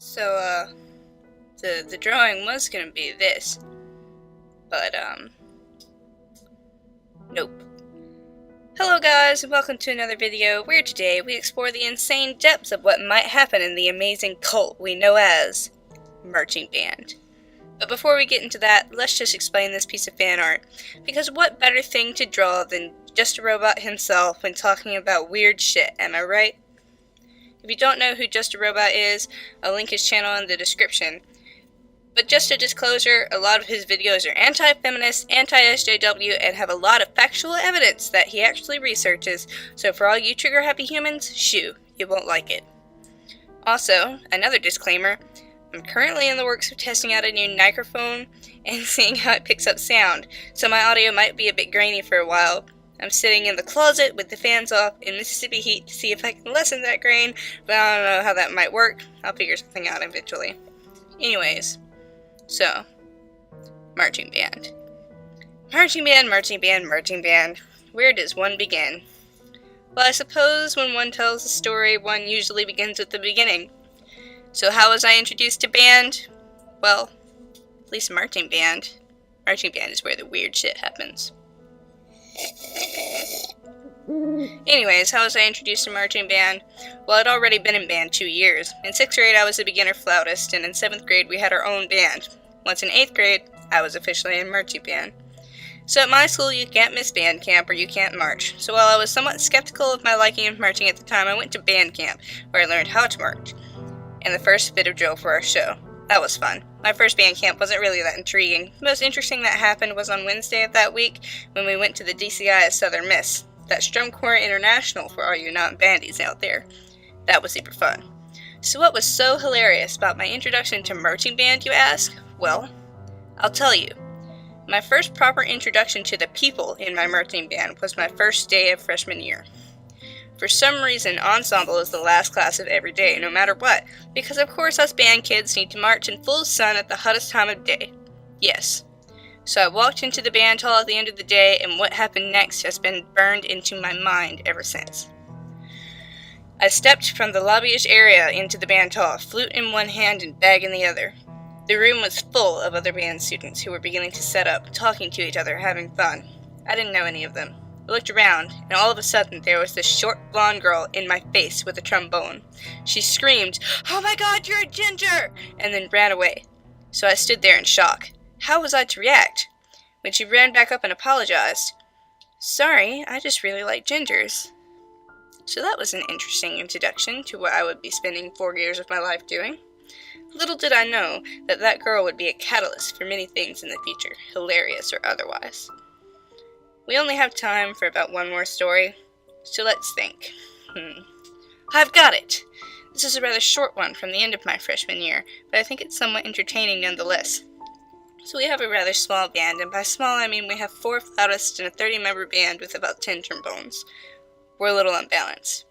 So, the drawing was gonna be this, but, nope. Hello guys, and welcome to another video where today we explore the insane depths of what might happen in the amazing cult we know as marching band. But before we get into that, let's just explain this piece of fan art, because what better thing to draw than Just a Robot himself when talking about weird shit, am I right? If you don't know who Just a Robot is, I'll link his channel in the description. But just a disclosure, a lot of his videos are anti-feminist, anti-SJW, and have a lot of factual evidence that he actually researches, so for all you trigger-happy humans, shoo, you won't like it. Also, another disclaimer, I'm currently in the works of testing out a new microphone and seeing how it picks up sound, so my audio might be a bit grainy for a while. I'm sitting in the closet with the fans off in Mississippi heat to see if I can lessen that grain, but I don't know how that might work. I'll figure something out eventually. Anyways, so, marching band. Marching band, marching band, marching band. Where does one begin? Well, I suppose when one tells a story, one usually begins with the beginning. So how was I introduced to band? Well, at least marching band. Marching band is where the weird shit happens. Anyways, how was I introduced to marching band? Well, I'd already been in band 2 years. In 6th grade, I was a beginner flautist, and in 7th grade, we had our own band. Once in 8th grade, I was officially in marching band. So at my school, you can't miss band camp or you can't march. So while I was somewhat skeptical of my liking of marching at the time, I went to band camp, where I learned how to march, and the first bit of drill for our show. That was fun. My first band camp wasn't really that intriguing. The most interesting that happened was on Wednesday of that week, when we went to the DCI at Southern Miss. That's Drum Corps International for all you non-bandies out there. That was super fun. So what was so hilarious about my introduction to marching band, you ask? Well, I'll tell you. My first proper introduction to the people in my marching band was my first day of freshman year. For some reason, ensemble is the last class of every day, no matter what, because of course us band kids need to march in full sun at the hottest time of day. Yes. So I walked into the band hall at the end of the day, and what happened next has been burned into my mind ever since. I stepped from the lobbyish area into the band hall, flute in one hand and bag in the other. The room was full of other band students who were beginning to set up, talking to each other, having fun. I didn't know any of them. I looked around, and all of a sudden there was this short blonde girl in my face with a trombone. She screamed, "Oh my god, you're a ginger!" and then ran away. So I stood there in shock. How was I to react? When she ran back up and apologized, "Sorry, I just really like gingers." So that was an interesting introduction to what I would be spending 4 years of my life doing. Little did I know that that girl would be a catalyst for many things in the future, hilarious or otherwise. We only have time for about one more story, so let's think. I've got it! This is a rather short one from the end of my freshman year, but I think it's somewhat entertaining nonetheless. So we have a rather small band, and by small I mean we have 4 flautists and a 30-member band with about 10 trombones. We're a little unbalanced.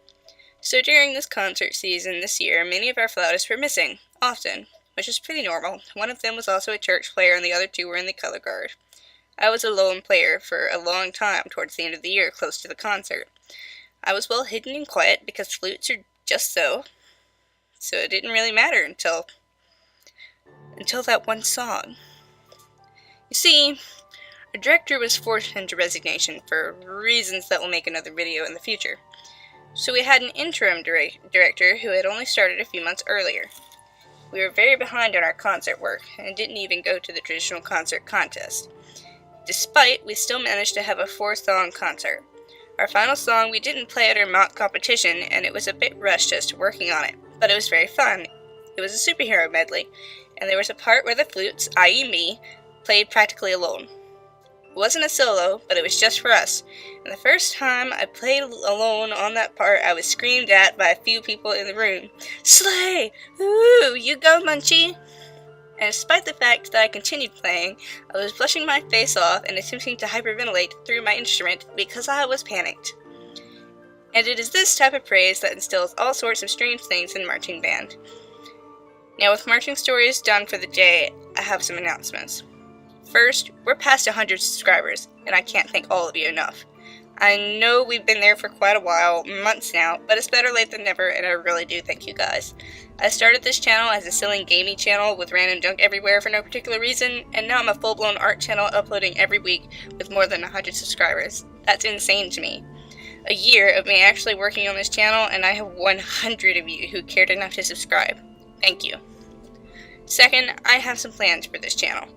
So during this concert season this year, many of our flautists were missing, often, which is pretty normal. One of them was also a church player, and the other 2 were in the color guard. I was a lone player for a long time towards the end of the year, close to the concert. I was well hidden and quiet because flutes are just so it didn't really matter until that one song. You see, our director was forced into resignation for reasons that will make another video in the future. So we had an interim director who had only started a few months earlier. We were very behind on our concert work and didn't even go to the traditional concert contest. Despite, we still managed to have a 4-song concert. Our final song we didn't play at our mock competition, and it was a bit rushed as to working on it, but it was very fun. It was a superhero medley, and there was a part where the flutes, i.e. me, played practically alone. It wasn't a solo, but it was just for us, and the first time I played alone on that part, I was screamed at by a few people in the room. "Slay! Ooh, you go, Munchie!" And despite the fact that I continued playing, I was blushing my face off and attempting to hyperventilate through my instrument because I was panicked. And it is this type of praise that instills all sorts of strange things in marching band. Now with marching stories done for the day, I have some announcements. First, we're past 100 subscribers, and I can't thank all of you enough. I know we've been there for quite a while, months now, but it's better late than never, and I really do thank you guys. I started this channel as a silly gaming channel with random junk everywhere for no particular reason, and now I'm a full-blown art channel uploading every week with more than 100 subscribers. That's insane to me. A year of me actually working on this channel, and I have 100 of you who cared enough to subscribe. Thank you. Second, I have some plans for this channel.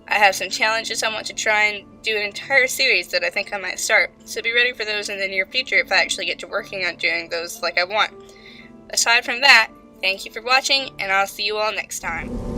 I have some challenges I want to try and do an entire series that I think I might start, so be ready for those in the near future if I actually get to working on doing those like I want. Aside from that, thank you for watching, and I'll see you all next time.